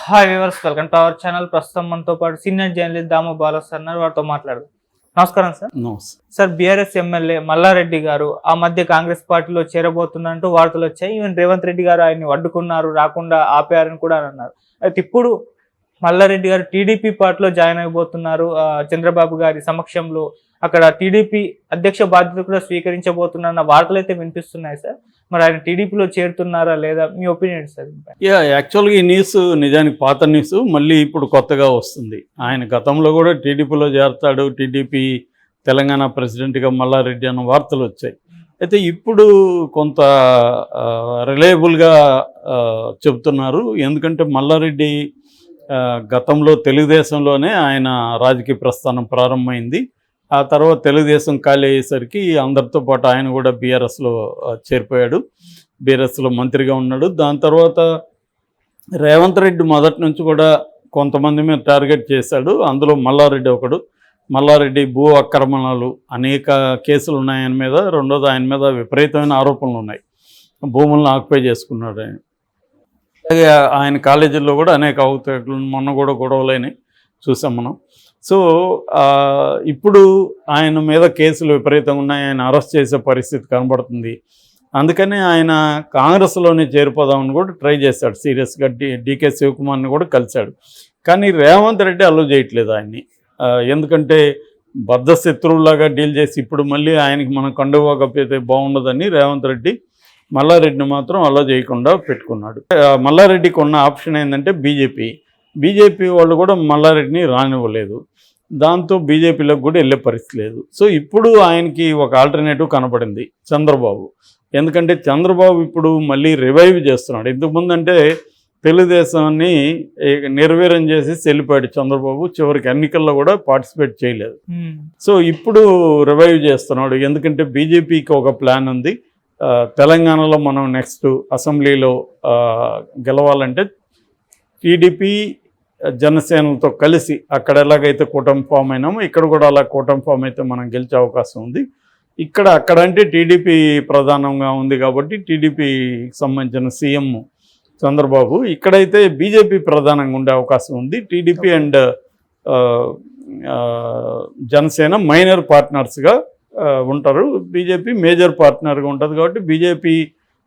Hi viewers, welcome to our channel. ప్రస్తుతం మనతో పాటు సీనియర్ జర్నలిస్ట్ దాము బాలస్ అన్నారు. వారితో మాట్లాడదాం. నమస్కారం sir. Sir, BRS MLA Malla Reddy గారు ఆ మధ్య కాంగ్రెస్ పార్టీలో చేరబోతున్నట్టు వార్తలు వచ్చాయి. ఈవెన్ రేవంత్ రెడ్డి గారు ఆయన్ని అడ్డుకున్నారు, రాకుండా ఆపారని కూడా అన్నారు. అయితే ఇప్పుడు మల్లారెడ్డి గారు టీడీపీ పార్టీలో జాయిన్ అయిపోతున్నారు. చంద్రబాబు గారి సమక్షంలో అక్కడ టీడీపీ అధ్యక్ష బాధ్యత కూడా స్వీకరించబోతున్న వార్తలు అయితే వినిపిస్తున్నాయి సార్. మరి ఆయన టీడీపీలో చేరుతున్నారా లేదా, మీ ఒపీనియన్ సార్? యాక్చువల్గా ఈ న్యూస్ నిజానికి పాత న్యూస్, మళ్ళీ ఇప్పుడు కొత్తగా వస్తుంది. ఆయన గతంలో కూడా టీడీపీలో చేరతాడు, టీడీపీ తెలంగాణ ప్రెసిడెంట్గా మల్లారెడ్డి అన్న వార్తలు వచ్చాయి. అయితే ఇప్పుడు కొంత రిలయబుల్గా చెబుతున్నారు. ఎందుకంటే మల్లారెడ్డి గతంలో తెలుగుదేశంలోనే ఆయన రాజకీయ ప్రస్థానం ప్రారంభమైంది. ఆ తర్వాత తెలుగుదేశం ఖాళీ అయ్యేసరికి అందరితో పాటు ఆయన కూడా బీఆర్ఎస్లో చేరిపోయాడు. బీఆర్ఎస్లో మంత్రిగా ఉన్నాడు. దాని తర్వాత రేవంత్ రెడ్డి మొదటి నుంచి కూడా కొంతమంది మీద టార్గెట్ చేశాడు. అందులో మల్లారెడ్డి ఒకడు. మల్లారెడ్డి భూ ఆక్రమణలు అనేక కేసులు ఉన్నాయి ఆయన మీద. రెండోది, ఆయన మీద విపరీతమైన ఆరోపణలు ఉన్నాయి. భూములను ఆక్యుపై చేసుకున్నాడు ఆయన. అలాగే ఆయన కాలేజీల్లో కూడా అనేక అవకతవకలు, మొన్న కూడా గొడవలైనవి చూసాం మనం. సో ఇప్పుడు ఆయన మీద కేసులు విపరీతంగా ఉన్నాయి. ఆయన అరెస్ట్ చేసే పరిస్థితి కనబడుతుంది. అందుకని ఆయన కాంగ్రెస్లోనే చేరిపోదామని కూడా ట్రై చేశాడు సీరియస్గా. డీకే శివకుమార్ని కూడా కలిశాడు. కానీ రేవంత్ రెడ్డి అలో చేయట్లేదు ఆయన్ని. ఎందుకంటే బద్ధ శత్రువులాగా డీల్ చేసి ఇప్పుడు మళ్ళీ ఆయనకి మనం కండువా కప్పితే బాగుండదని రేవంత్ రెడ్డి మల్లారెడ్డిని మాత్రం అలో చేయకుండా పెట్టుకున్నాడు. మల్లారెడ్డికి ఉన్న ఆప్షన్ ఏంటంటే బీజేపీ వాళ్ళు కూడా మల్లారెడ్డిని రానివ్వలేదు. దాంతో బీజేపీలోకి కూడా వెళ్ళే పరిస్థితి లేదు. సో ఇప్పుడు ఆయనకి ఒక ఆల్టర్నేటివ్ కనపడింది చంద్రబాబు. ఎందుకంటే చంద్రబాబు ఇప్పుడు మళ్ళీ రివైవ్ చేస్తున్నాడు. ఇంతకుముందు అంటే తెలుగుదేశాన్ని నిర్వీర్యం చేసి వెళ్ళిపోయాడు చంద్రబాబు. చివరికి ఎన్నికల్లో కూడా పార్టిసిపేట్ చేయలేదు. సో ఇప్పుడు రివైవ్ చేస్తున్నాడు. ఎందుకంటే బీజేపీకి ఒక ప్లాన్ ఉంది. తెలంగాణలో మనం నెక్స్ట్ అసెంబ్లీలో గెలవాలంటే టీడీపీ జనసేనలతో కలిసి అక్కడ ఎలాగైతే కూటమి ఫామ్ అయినామో ఇక్కడ కూడా అలా కూటమి ఫామ్ అయితే మనం గెలిచే అవకాశం ఉంది. అక్కడంటే టీడీపీ ప్రధానంగా ఉంది కాబట్టి టీడీపీకి సంబంధించిన సీఎం చంద్రబాబు. ఇక్కడైతే బీజేపీ ప్రధానంగా ఉండే అవకాశం ఉంది. టీడీపీ అండ్ జనసేన మైనర్ పార్ట్నర్స్గా ఉంటారు. బీజేపీ మేజర్ పార్ట్నర్గా ఉంటుంది కాబట్టి బీజేపీ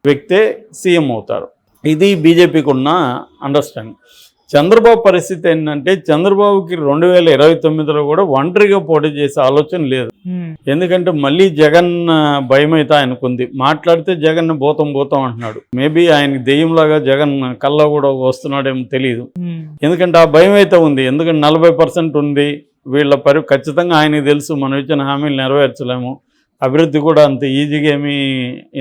వ్యక్తే సీఎం అవుతారు. ఇది బీజేపీకి ఉన్న అండర్స్టాండింగ్. చంద్రబాబు పరిస్థితి ఏంటంటే చంద్రబాబుకి 2029లో కూడా ఒంటరిగా పోటీ చేసే ఆలోచన లేదు. ఎందుకంటే మళ్ళీ జగన్ భయం అయితే ఆయనకుంది. మాట్లాడితే జగన్ పోతాం అంటున్నాడు. మేబీ ఆయనకి దెయ్యంలాగా జగన్ కల్లా కూడా వస్తున్నాడేమో తెలియదు. ఎందుకంటే ఆ భయం అయితే ఉంది. ఎందుకంటే 40% ఉంది. వీళ్ళ ఖచ్చితంగా ఆయనకి తెలుసు మనం ఇచ్చిన హామీలు నెరవేర్చలేము. అభివృద్ధి కూడా అంత ఈజీగా ఏమీ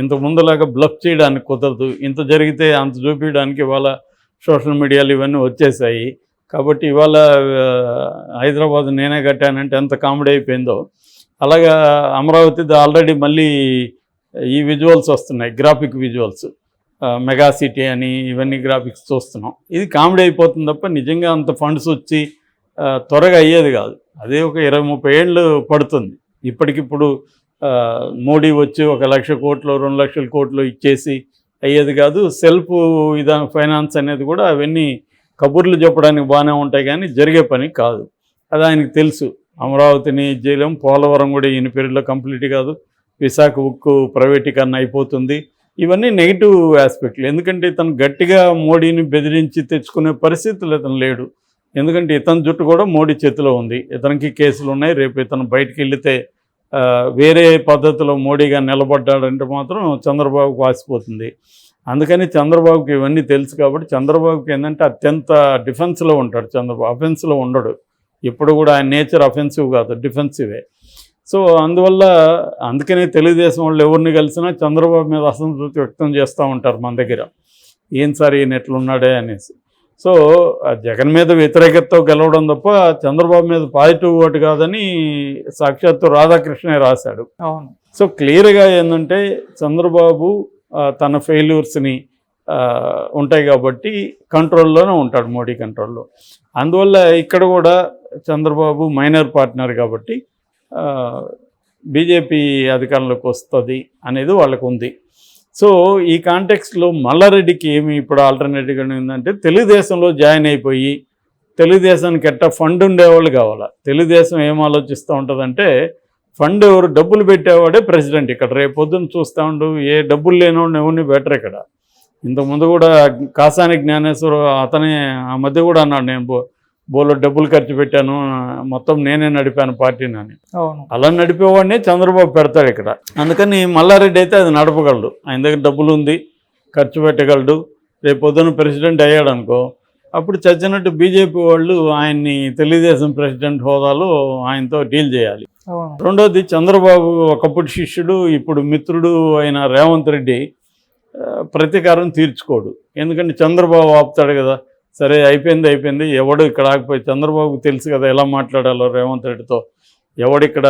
ఇంత ముందులాగా బ్లఫ్ చేయడానికి కుదరదు. ఇంత జరిగితే అంత చూపించడానికి ఇవాళ సోషల్ మీడియాలు ఇవన్నీ వచ్చేసాయి. కాబట్టి ఇవాళ హైదరాబాద్ నేనే కట్టానంటే ఎంత కామెడీ అయిపోయిందో అలాగా అమరావతిది ఆల్రెడీ మళ్ళీ ఈ విజువల్స్ వస్తున్నాయి, గ్రాఫిక్ విజువల్స్, మెగా సిటీ అని ఇవన్నీ గ్రాఫిక్స్ చూస్తున్నాం. ఇది కామెడీ అయిపోతుంది తప్ప నిజంగా అంత ఫండ్స్ వచ్చి త్వరగా అయ్యేది కాదు. అదే ఒక 20-30 ఏళ్ళు పడుతుంది. ఇప్పటికిప్పుడు మోడీ వచ్చి 1 లక్ష కోట్లు 2 లక్షల కోట్లు ఇచ్చేసి అయ్యేది కాదు. సెల్ఫ్ ఫైనాన్స్ అనేది కూడా అవన్నీ కబుర్లు చెప్పడానికి బాగానే ఉంటాయి కానీ జరిగే పని కాదు. అది ఆయనకు తెలుసు. అమరావతిని చేయలేం, పోలవరం కూడా ఈయన పీరియడ్లో కంప్లీట్ కాదు, విశాఖ ఉక్కు ప్రైవేటీకరణ అయిపోతుంది. ఇవన్నీ నెగిటివ్ ఆస్పెక్ట్లు. ఎందుకంటే ఇతను గట్టిగా మోడీని బెదిరించి తెచ్చుకునే పరిస్థితులు ఇతను లేడు. ఎందుకంటే ఇతని జుట్టు కూడా మోడీ చేతిలో ఉంది. ఇతనికి కేసులు ఉన్నాయి. రేపు ఇతను బయటికి వెళితే వేరే పద్ధతిలో మోడీగా నిలబడ్డాడంటే మాత్రం చంద్రబాబుకు వాసిపోతుంది. అందుకని చంద్రబాబుకి ఇవన్నీ తెలుసు. కాబట్టి చంద్రబాబుకి ఏంటంటే అత్యంత డిఫెన్స్లో ఉంటాడు చంద్రబాబు. అఫెన్స్లో ఉండడు. ఇప్పుడు కూడా ఆయన నేచర్ అఫెన్సివ్ కాదు, డిఫెన్సివే. సో అందుకనే తెలుగుదేశం వాళ్ళు ఎవరిని కలిసినా చంద్రబాబు మీద అసంతృప్తి వ్యక్తం చేస్తూ ఉంటారు మన దగ్గర. ఏం సార్ ఈయన ఎట్లున్నాడే అనేసి. సో జగన్ మీద వ్యతిరేకతతో గెలవడం తప్ప చంద్రబాబు మీద పాజిటివ్ ఓటు కాదని సాక్షాత్తు రాధాకృష్ణే రాశాడు. సో క్లియర్గా ఏంటంటే చంద్రబాబు తన ఫెయిల్యూర్స్ని ఉంటాయి కాబట్టి కంట్రోల్లోనే ఉంటాడు, మోడీ కంట్రోల్లో. అందువల్ల ఇక్కడ కూడా చంద్రబాబు మైనర్ పార్ట్నర్ కాబట్టి బీజేపీ అధికారంలోకి వస్తుంది అనేది వాళ్ళకు ఉంది. సో ఈ కాంటెక్స్లో మల్లారెడ్డికి ఏమి ఇప్పుడు ఆల్టర్నేటివ్గా ఏంటంటే తెలుగుదేశంలో జాయిన్ అయిపోయి తెలుగుదేశానికి ఎట్టా ఫండ్ ఉండేవాళ్ళు కావాలా. తెలుగుదేశం ఏం ఆలోచిస్తూ ఉంటుందంటే ఫండ్ ఎవరు డబ్బులు పెట్టేవాడే ప్రెసిడెంట్. ఇక్కడ రేపు పొద్దున్న చూస్తూ ఉండు, ఏ డబ్బులు లేనివాడిని ఎవరిని బెటర్ ఇక్కడ. ఇంతకుముందు కూడా కాసాని జ్ఞానేశ్వర అతనే ఆ మధ్య కూడా అన్నాడు, నేను బోలో డబ్బులు ఖర్చు పెట్టాను, మొత్తం నేనే నడిపాను పార్టీని అని. అలా నడిపేవాడిని చంద్రబాబు పెడతాడు ఇక్కడ. అందుకని మల్లారెడ్డి అయితే అది నడపగలడు. ఆయన దగ్గర డబ్బులు ఉంది, ఖర్చు పెట్టగలడు. రేపు పొద్దున్న ప్రెసిడెంట్ అయ్యాడు అనుకో, అప్పుడు చచ్చినట్టు బీజేపీ వాళ్ళు ఆయన్ని తెలుగుదేశం ప్రెసిడెంట్ హోదాలో ఆయనతో డీల్ చేయాలి. రెండోది, చంద్రబాబు ఒకప్పుడు శిష్యుడు ఇప్పుడు మిత్రుడు అయిన రేవంత్ రెడ్డి ప్రతీకారం తీర్చుకోడు. ఎందుకంటే చంద్రబాబు ఆపుతాడు కదా, సరే అయిపోయింది ఎవడు ఇక్కడ ఆగిపోయి, చంద్రబాబుకు తెలుసు కదా ఎలా మాట్లాడాలో రేవంత్ రెడ్డితో, ఎవడిక్కడ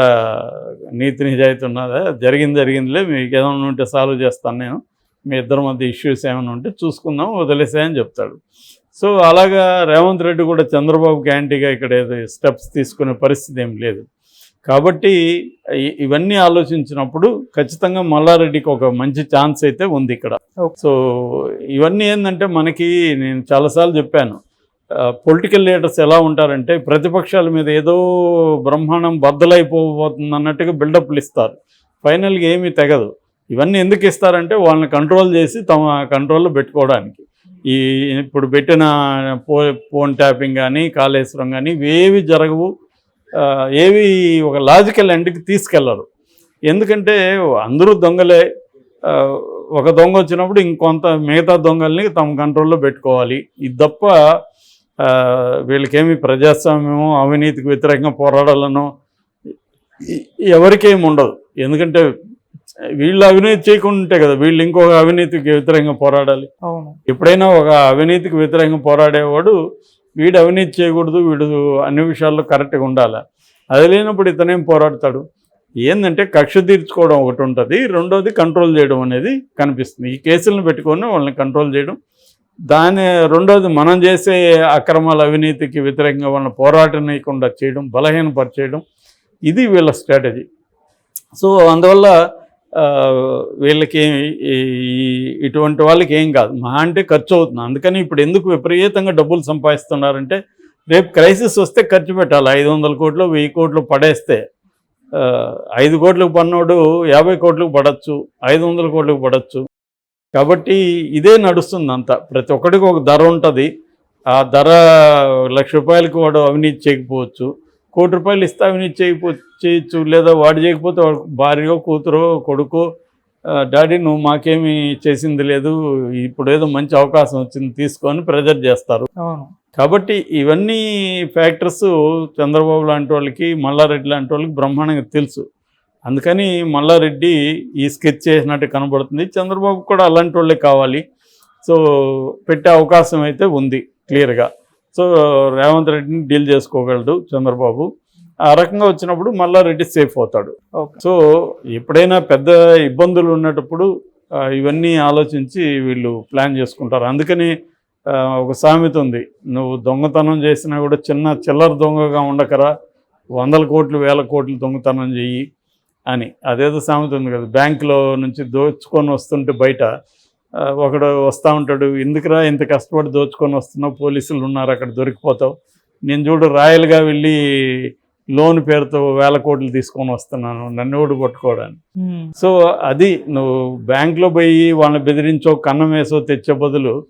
నీతి నిజాయితీ ఉన్నదా, జరిగిందిలే, మీకు ఏమైనా ఉంటే సాల్వ్ చేస్తాను నేను, మీ ఇద్దరి మధ్య ఇష్యూస్ ఏమైనా ఉంటే చూసుకుందాం, వదిలేసాయని చెప్తాడు. సో అలాగా రేవంత్ రెడ్డి కూడా చంద్రబాబుకి యాంటీగా ఇక్కడ ఏదో స్టెప్స్ తీసుకునే పరిస్థితి ఏం లేదు. కాబట్టి ఇవన్నీ ఆలోచించినప్పుడు ఖచ్చితంగా మల్లారెడ్డికి ఒక మంచి ఛాన్స్ అయితే ఉంది ఇక్కడ. సో ఇవన్నీ ఏంటంటే మనకి, నేను చాలాసార్లు చెప్పాను, పొలిటికల్ లీడర్స్ ఎలా ఉంటారంటే ప్రతిపక్షాల మీద ఏదో బ్రహ్మాండం బద్దలైపోతుంది అన్నట్టుగా బిల్డప్లు ఇస్తారు, ఫైనల్గా ఏమీ తెగదు. ఇవన్నీ ఎందుకు ఇస్తారంటే వాళ్ళని కంట్రోల్ చేసి తమ కంట్రోల్లో పెట్టుకోవడానికి. ఈ ఇప్పుడు పెట్టిన ఫోన్ ట్యాపింగ్ కానీ కాళేశ్వరం కానీ ఇవేవి జరగవు, ఏవి ఒక లాజికల్ ఎండ్కి తీసుకెళ్లరు. ఎందుకంటే అందరూ దొంగలే, ఒక దొంగ వచ్చినప్పుడు ఇంకొంత మిగతా దొంగల్ని తమ కంట్రోల్లో పెట్టుకోవాలి. ఇది తప్ప వీళ్ళకేమి ప్రజాస్వామ్యమో అవినీతికి వ్యతిరేకంగా పోరాడాలనో ఎవరికేమి ఉండదు. ఎందుకంటే వీళ్ళు అవినీతి చేయకుండా ఉంటే కదా వీళ్ళు ఇంకొక అవినీతికి వ్యతిరేకంగా పోరాడాలి. ఎప్పుడైనా ఒక అవినీతికి వ్యతిరేకంగా పోరాడేవాడు వీడు అవినీతి చేయకూడదు, వీడు అన్ని విషయాల్లో కరెక్ట్గా ఉండాలి. అది లేనప్పుడు ఇతనేం పోరాడతాడు. ఏంటంటే కక్ష తీర్చుకోవడం ఒకటి ఉంటుంది, రెండోది కంట్రోల్ చేయడం అనేది కనిపిస్తుంది. ఈ కేసులను పెట్టుకొని వాళ్ళని కంట్రోల్ చేయడం, రెండోది మనం చేసే అక్రమాల అవినీతికి వ్యతిరేకంగా వాళ్ళని పోరాటనీయకుండా చేయడం, బలహీనపరిచేయడం, ఇది వీళ్ళ స్ట్రాటజీ. సో అందువల్ల వీళ్ళకి ఇటువంటి వాళ్ళకి ఏం కాదు, మహా అంటే ఖర్చు అవుతుంది. అందుకని ఇప్పుడు ఎందుకు విపరీతంగా డబ్బులు సంపాదిస్తున్నారంటే రేపు క్రైసిస్ వస్తే ఖర్చు పెట్టాలి. 500 కోట్లు 1000 కోట్లు పడేస్తే 5 కోట్లకు పడినోడు 50 కోట్లకు పడవచ్చు, 500 కోట్లకు పడవచ్చు. కాబట్టి ఇదే నడుస్తుంది అంతా. ప్రతి ఒక్కడికి ఒక ధర ఉంటుంది. ఆ ధర ₹1,00,000 వాడు అవినీతి చేయకపోవచ్చు, ₹1,00,000 ఇస్తే అవినీతి చేయొచ్చు. లేదా వాడు చేయకపోతే వాడు భార్యో కూతురో కొడుకో, డాడీ నువ్వు మాకేమీ చేసింది లేదు, ఇప్పుడు ఏదో మంచి అవకాశం వచ్చింది తీసుకొని ప్రెజర్ చేస్తారు. కాబట్టి ఇవన్నీ ఫ్యాక్టర్స్ చంద్రబాబు లాంటి వాళ్ళకి, మల్లారెడ్డి లాంటి వాళ్ళకి బ్రహ్మాండంగా తెలుసు. అందుకని మల్లారెడ్డి ఈ స్కెచ్ చేసినట్టు కనబడుతుంది. చంద్రబాబు కూడా అలాంటి వాళ్ళే కావాలి. సో పెట్టే అవకాశం అయితే ఉంది క్లియర్గా. సో రేవంత్ రెడ్డిని డీల్ చేసుకోగలడు చంద్రబాబు. ఆ రకంగా వచ్చినప్పుడు మల్లారెడ్డి సేఫ్ అవుతాడు. సో ఎప్పుడైనా పెద్ద ఇబ్బందులు ఉన్నప్పుడు ఇవన్నీ ఆలోచించి వీళ్ళు ప్లాన్ చేసుకుంటారు. అందుకని ఒక సామెత ఉంది, నువ్వు దొంగతనం చేసినా కూడా చిల్లర దొంగగా ఉండకరా, 100 కోట్లు 1000 కోట్లు దొంగతనం చెయ్యి అని. అదేదో సామెత ఉంది కదా, బ్యాంకులో నుంచి దోచుకొని వస్తుంటే బయట ఒకడు వస్తూ ఉంటాడు, ఎందుకురా ఇంత కష్టపడి దోచుకొని వస్తున్నావు, పోలీసులు ఉన్నారు అక్కడ దొరికిపోతావు, నేను చూడు రాయల్గా వెళ్ళి లోన్ పేరుతో 1000 కోట్లు తీసుకొని వస్తున్నాను, నన్ను ఓడి పట్టుకోవడానికి. సో అది నువ్వు బ్యాంకులో పోయి వాళ్ళని బెదిరించో కన్నం వేసో తెచ్చే బదులు